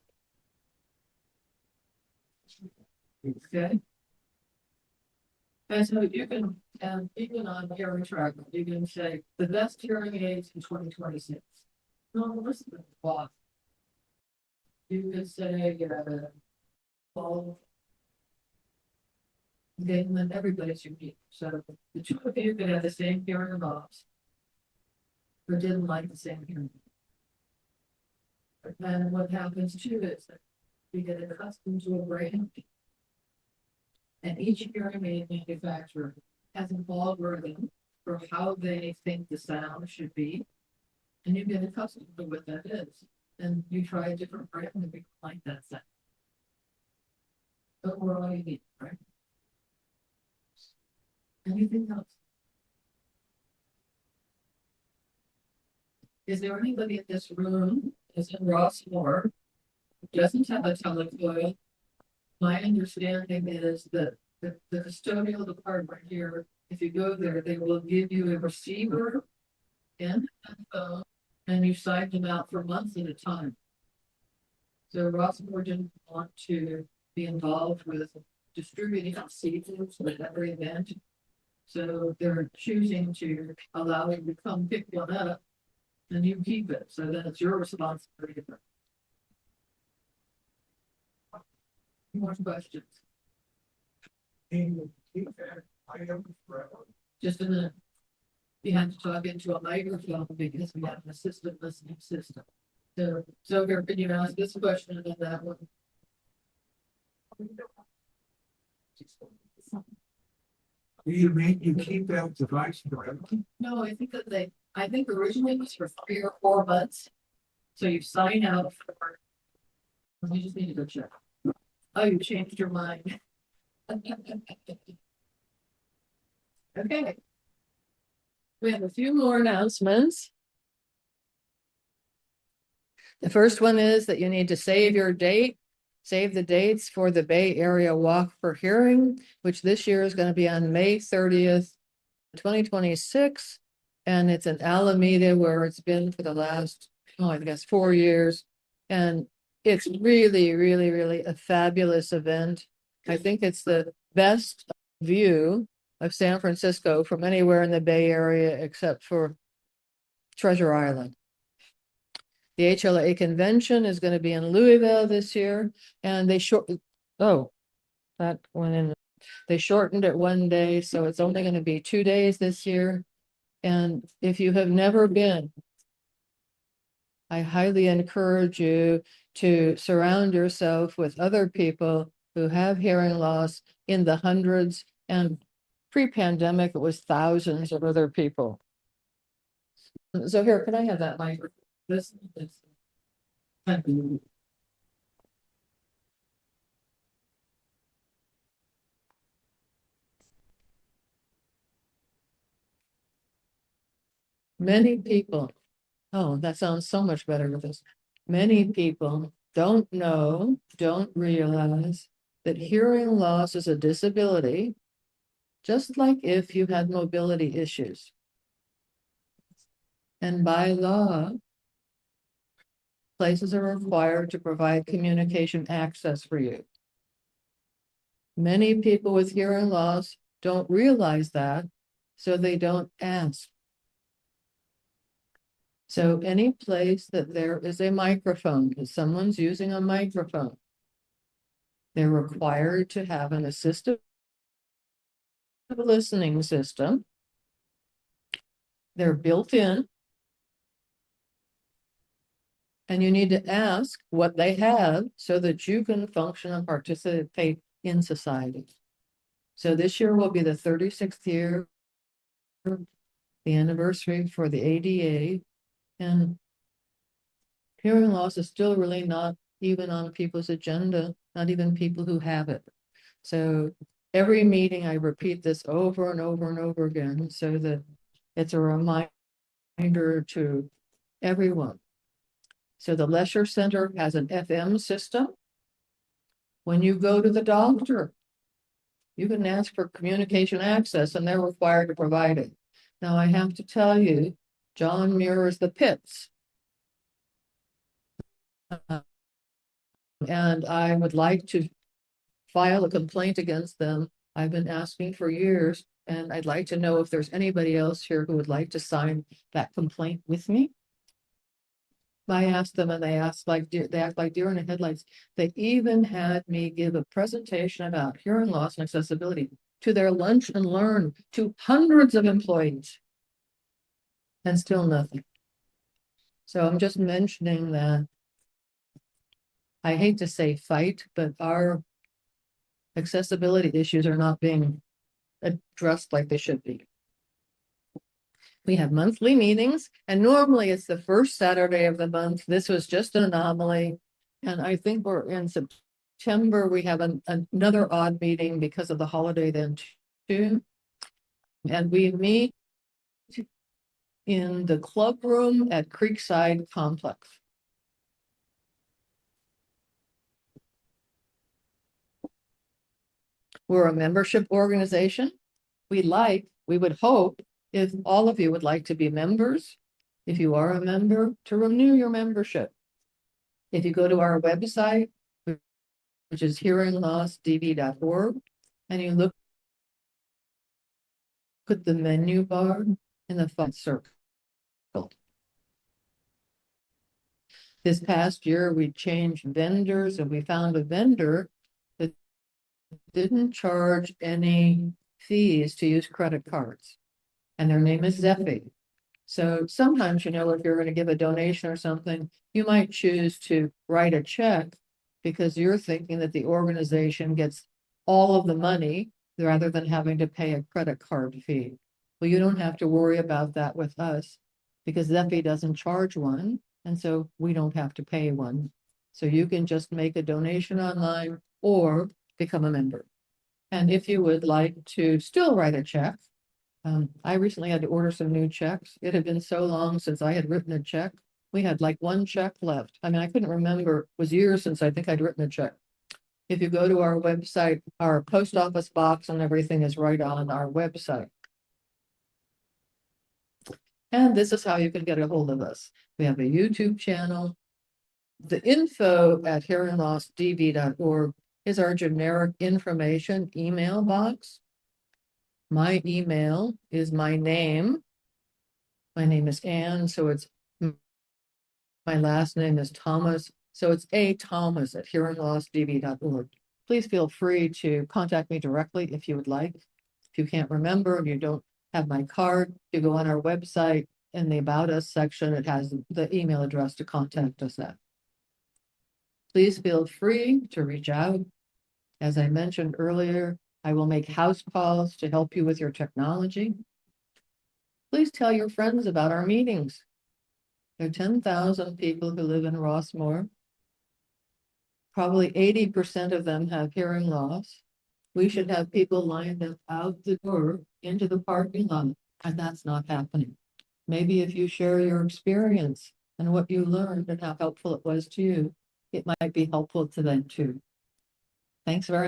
[SPEAKER 1] Okay. And so you can, and even on Hearing Tracker, you can say the best hearing aids in 2026. No, listen to the boss. You could say, well, then everybody's unique. So the two of you could have the same hearing loss, but didn't like the same hearing. But then what happens too is that you get accustomed to a brand. And each hearing aid manufacturer has an algorithm for how they think the sound should be. And you get accustomed to what that is. And you try a different brand and you like that sound. But we're all unique, right? Anything else? Is there anybody in this room, as in Ross Moore, who doesn't have a telecoil My understanding is that the custodial department here, if you go there, they will give you a receiver and a phone, and you sign them out for months at a time. So Rossmore didn't want to be involved with distributing seeds at every event. So they're choosing to allow you to come pick one up and you keep it. So then it's your responsibility. More questions? Just a minute. You have to talk into a microphone because we have an assistant listening system. So here, can you ask this question and then that one?
[SPEAKER 4] You keep that device forever?
[SPEAKER 1] No, I think originally it was for 3 or 4 months. So you sign out for. You just need to go check. Oh, you changed your mind. Okay. We have a few more announcements. The first one is that you need to save your date. Save the dates for the Bay Area Walk for Hearing, which this year is going to be on May 30th, 2026. And it's in Alameda where it's been for the last, I guess 4 years. And it's really, really, really a fabulous event. I think it's the best view of San Francisco from anywhere in the Bay Area except for Treasure Island. The HLA convention is going to be in Louisville this year, and they they shortened it 1 day, so it's only going to be 2 days this year. And if you have never been, I highly encourage you to surround yourself with other people who have hearing loss in the hundreds, and pre-pandemic, it was thousands of other people. So here, can I have that microphone? This. Thank you. Many people, oh, that sounds so much better with this. Many people don't know, don't realize that hearing loss is a disability, just like if you had mobility issues. And by law, places are required to provide communication access for you. Many people with hearing loss don't realize that, so they don't ask. So any place that there is a microphone, if someone's using a microphone, they're required to have an assistive listening system. They're built in. And you need to ask what they have so that you can function and participate in society. So this year will be the 36th year, the anniversary for the ADA, and hearing loss is still really not even on people's agenda, not even people who have it. So every meeting I repeat this over and over and over again so that it's a reminder to everyone. So the Lesher Center has an FM system. When you go to the doctor, you can ask for communication access and they're required to provide it. Now I have to tell you, John mirrors the pits. And I would like to file a complaint against them. I've been asking for years, and I'd like to know if there's anybody else here who would like to sign that complaint with me. I asked them and they act like deer in the headlights. They even had me give a presentation about hearing loss and accessibility to their lunch and learn to hundreds of employees, and still nothing. So I'm just mentioning that. I hate to say fight, but our accessibility issues are not being addressed like they should be. We have monthly meetings, and normally it's the first Saturday of the month. This was just an anomaly. And I think we're in September, we have another odd meeting because of the holiday then too. And we meet in the club room at Creekside Complex. We're a membership organization. We would hope if all of you would like to be members, if you are a member, to renew your membership. If you go to our website, which is hearinglostdb.org, and you look at the menu bar in the front circle. This past year, we changed vendors and we found a vendor that didn't charge any fees to use credit cards. And their name is Zephy. So sometimes, if you're going to give a donation or something, you might choose to write a check because you're thinking that the organization gets all of the money rather than having to pay a credit card fee. Well, you don't have to worry about that with us because Zephy doesn't charge one, and so we don't have to pay one. So you can just make a donation online or become a member. And if you would like to still write a check, I recently had to order some new checks. It had been so long since I had written a check. We had like one check left. I mean, I couldn't remember. It was years since I think I'd written a check. If you go to our website, our post office box and everything is right on our website. And this is how you can get a hold of us. We have a YouTube channel. The info at hearinglostdb.org is our generic information email box. My email is my name. My name is Ann, so it's my last name is Thomas. So it's athomas@hearinglostdb.org. Please feel free to contact me directly if you would like. If you can't remember and you don't have my card, you go on our website in the About Us section. It has the email address to contact us at. Please feel free to reach out. As I mentioned earlier, I will make house calls to help you with your technology. Please tell your friends about our meetings. There are 10,000 people who live in Rossmore. Probably 80% of them have hearing loss. We should have people lined up out the door into the parking lot, and that's not happening. Maybe if you share your experience and what you learned and how helpful it was to you, it might be helpful to them too. Thanks very much.